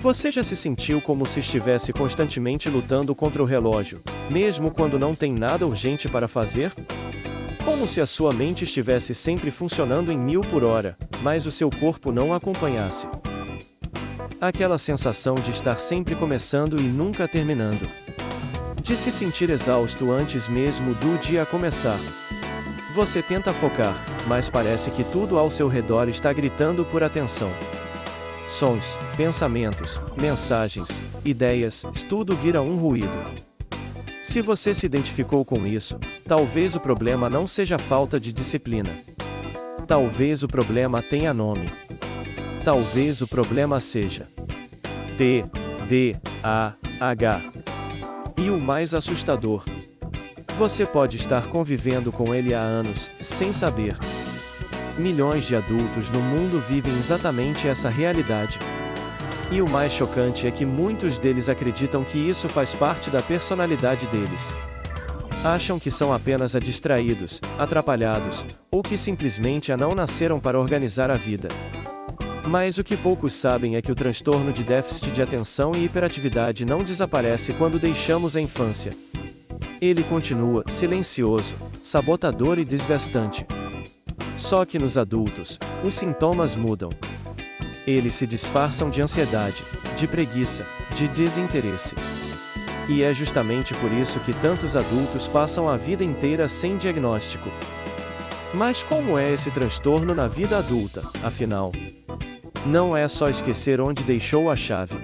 Você já se sentiu como se estivesse constantemente lutando contra o relógio, mesmo quando não tem nada urgente para fazer? Como se a sua mente estivesse sempre funcionando em 1000 por hora, mas o seu corpo não acompanhasse. Aquela sensação de estar sempre começando e nunca terminando. De se sentir exausto antes mesmo do dia começar. Você tenta focar, mas parece que tudo ao seu redor está gritando por atenção. Sons, pensamentos, mensagens, ideias, tudo vira um ruído. Se você se identificou com isso, talvez o problema não seja falta de disciplina. Talvez o problema tenha nome. Talvez o problema seja TDAH. E o mais assustador: você pode estar convivendo com ele há anos, sem saber. Milhões de adultos no mundo vivem exatamente essa realidade. E o mais chocante é que muitos deles acreditam que isso faz parte da personalidade deles. Acham que são apenas distraídos, atrapalhados, ou que simplesmente não nasceram para organizar a vida. Mas o que poucos sabem é que o transtorno de déficit de atenção e hiperatividade não desaparece quando deixamos a infância. Ele continua silencioso, sabotador e desgastante. Só que nos adultos, os sintomas mudam. Eles se disfarçam de ansiedade, de preguiça, de desinteresse. E é justamente por isso que tantos adultos passam a vida inteira sem diagnóstico. Mas como é esse transtorno na vida adulta, afinal? Não é só esquecer onde deixou a chave.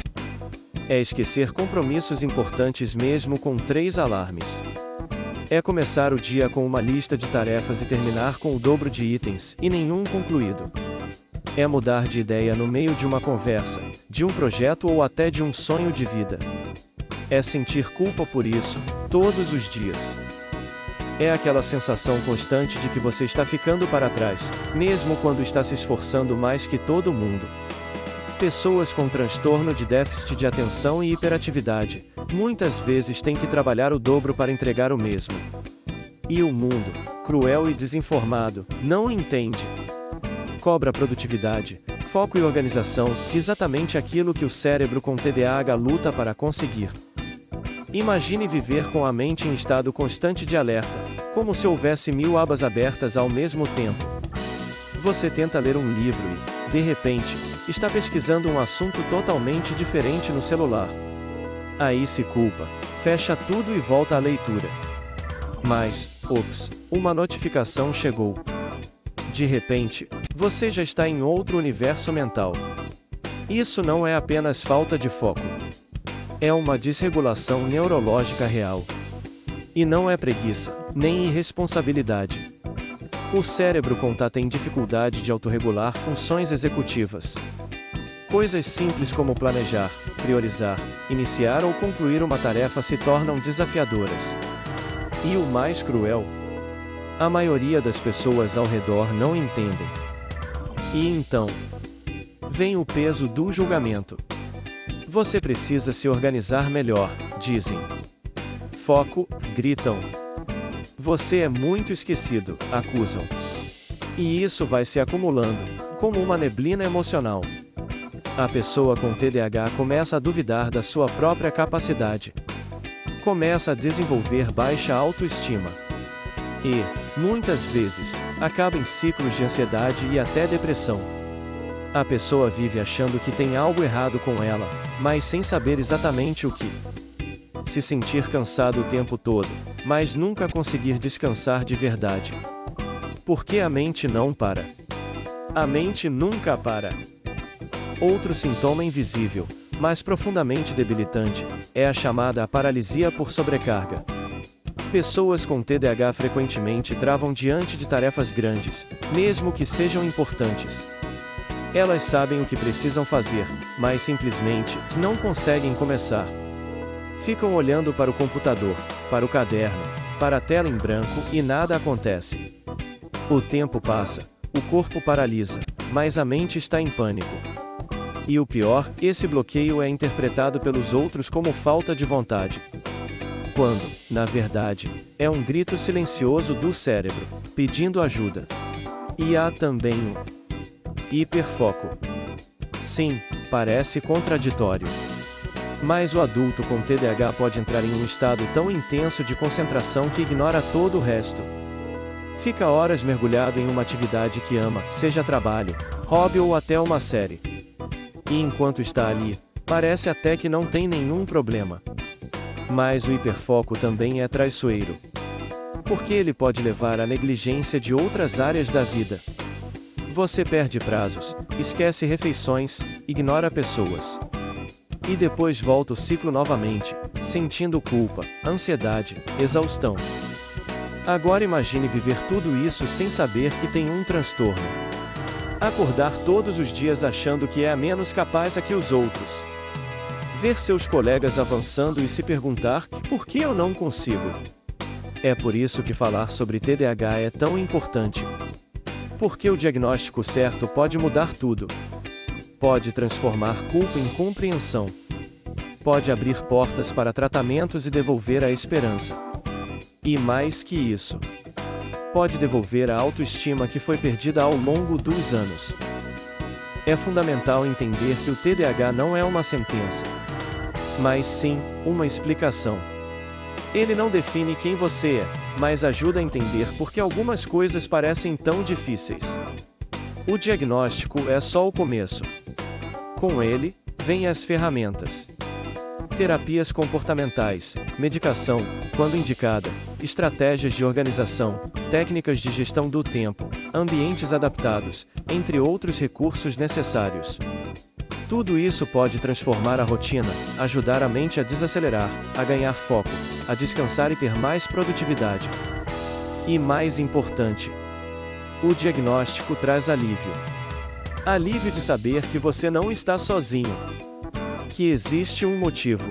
É esquecer compromissos importantes mesmo com 3 alarmes. É começar o dia com uma lista de tarefas e terminar com o dobro de itens, e nenhum concluído. É mudar de ideia no meio de uma conversa, de um projeto ou até de um sonho de vida. É sentir culpa por isso, todos os dias. É aquela sensação constante de que você está ficando para trás, mesmo quando está se esforçando mais que todo mundo. Pessoas com transtorno de déficit de atenção e hiperatividade, muitas vezes têm que trabalhar o dobro para entregar o mesmo. E o mundo, cruel e desinformado, não entende. Cobra produtividade, foco e organização, exatamente aquilo que o cérebro com TDAH luta para conseguir. Imagine viver com a mente em estado constante de alerta, como se houvesse 1000 abas abertas ao mesmo tempo. Você tenta ler um livro e, de repente, está pesquisando um assunto totalmente diferente no celular. Aí se culpa, fecha tudo e volta à leitura. Mas, ops, uma notificação chegou. De repente, você já está em outro universo mental. Isso não é apenas falta de foco. É uma desregulação neurológica real. E não é preguiça, nem irresponsabilidade. O cérebro tem dificuldade de autorregular funções executivas. Coisas simples como planejar, priorizar, iniciar ou concluir uma tarefa se tornam desafiadoras. E o mais cruel? A maioria das pessoas ao redor não entendem. E então, vem o peso do julgamento. Você precisa se organizar melhor, dizem. Foco, gritam. Você é muito esquecido, acusam. E isso vai se acumulando, como uma neblina emocional. A pessoa com TDAH começa a duvidar da sua própria capacidade. Começa a desenvolver baixa autoestima. E, muitas vezes, acaba em ciclos de ansiedade e até depressão. A pessoa vive achando que tem algo errado com ela, mas sem saber exatamente o que. Se sentir cansado o tempo todo, mas nunca conseguir descansar de verdade. Porque a mente não para. A mente nunca para. Outro sintoma invisível, mas profundamente debilitante, é a chamada paralisia por sobrecarga. Pessoas com TDAH frequentemente travam diante de tarefas grandes, mesmo que sejam importantes. Elas sabem o que precisam fazer, mas simplesmente não conseguem começar. Ficam olhando para o computador, para o caderno, para a tela em branco e nada acontece. O tempo passa, o corpo paralisa, mas a mente está em pânico. E o pior, esse bloqueio é interpretado pelos outros como falta de vontade. Quando, na verdade, é um grito silencioso do cérebro, pedindo ajuda. E há também o hiperfoco. Sim, Parece contraditório. Mas o adulto com TDAH pode entrar em um estado tão intenso de concentração que ignora todo o resto. Fica horas mergulhado em uma atividade que ama, seja trabalho, hobby ou até uma série. E enquanto está ali, parece até que não tem nenhum problema. Mas o hiperfoco também é traiçoeiro. Porque ele pode levar à negligência de outras áreas da vida. Você perde prazos, esquece refeições, ignora pessoas. E depois volta o ciclo novamente, sentindo culpa, ansiedade, exaustão. Agora imagine viver tudo isso sem saber que tem um transtorno. Acordar todos os dias achando que é a menos capaz que os outros. Ver seus colegas avançando e se perguntar, por que eu não consigo? É por isso que falar sobre TDAH é tão importante. Porque o diagnóstico certo pode mudar tudo. Pode transformar culpa em compreensão. Pode abrir portas para tratamentos e devolver a esperança. E mais que isso, pode devolver a autoestima que foi perdida ao longo dos anos. É fundamental entender que o TDAH não é uma sentença, mas sim uma explicação. Ele não define quem você é, mas ajuda a entender por que algumas coisas parecem tão difíceis. O diagnóstico é só o começo. Com ele, vêm as ferramentas. Terapias comportamentais, medicação, quando indicada, estratégias de organização, técnicas de gestão do tempo, ambientes adaptados, entre outros recursos necessários. Tudo isso pode transformar a rotina, ajudar a mente a desacelerar, a ganhar foco, a descansar e ter mais produtividade. E mais importante, o diagnóstico traz alívio. Alívio de saber que você não está sozinho. Que existe um motivo.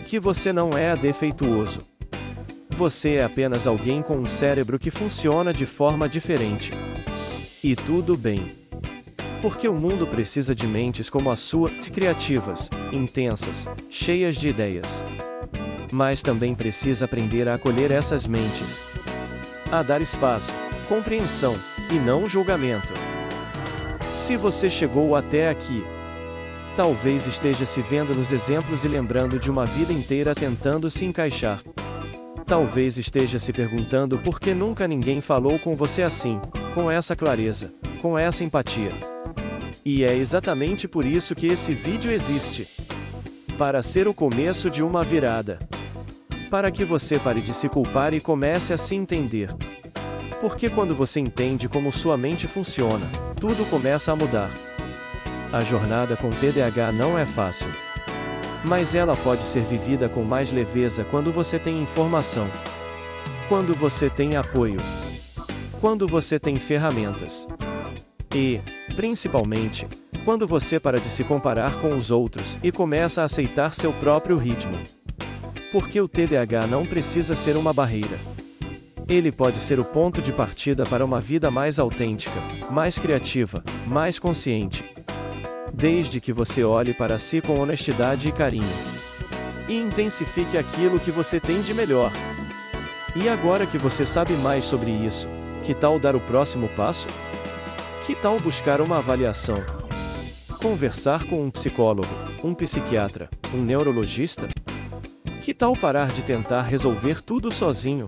Que você não é defeituoso. Você é apenas alguém com um cérebro que funciona de forma diferente. E tudo bem. Porque o mundo precisa de mentes como a sua, criativas, intensas, cheias de ideias. Mas também precisa aprender a acolher essas mentes. A dar espaço, compreensão, e não julgamento. Se você chegou até aqui, talvez esteja se vendo nos exemplos e lembrando de uma vida inteira tentando se encaixar. Talvez esteja se perguntando por que nunca ninguém falou com você assim, com essa clareza, com essa empatia. E é exatamente por isso que esse vídeo existe. Para ser o começo de uma virada. Para que você pare de se culpar e comece a se entender. Porque quando você entende como sua mente funciona, tudo começa a mudar. A jornada com TDAH não é fácil. Mas ela pode ser vivida com mais leveza quando você tem informação. Quando você tem apoio. Quando você tem ferramentas. E, principalmente, quando você para de se comparar com os outros e começa a aceitar seu próprio ritmo. Porque o TDAH não precisa ser uma barreira. Ele pode ser o ponto de partida para uma vida mais autêntica, mais criativa, mais consciente. Desde que você olhe para si com honestidade e carinho. E intensifique aquilo que você tem de melhor. E agora que você sabe mais sobre isso, que tal dar o próximo passo? Que tal buscar uma avaliação? Conversar com um psicólogo, um psiquiatra, um neurologista? Que tal parar de tentar resolver tudo sozinho?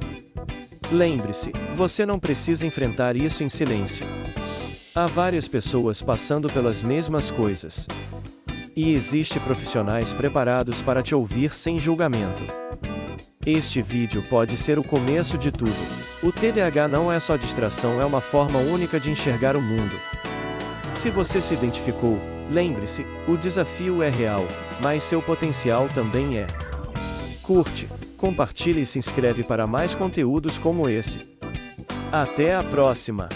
Lembre-se, você não precisa enfrentar isso em silêncio. Há várias pessoas passando pelas mesmas coisas. E existem profissionais preparados para te ouvir sem julgamento. Este vídeo pode ser o começo de tudo. O TDAH não é só distração, é uma forma única de enxergar o mundo. Se você se identificou, lembre-se, o desafio é real, mas seu potencial também é. Curte, compartilhe e se inscreve para mais conteúdos como esse. Até a próxima!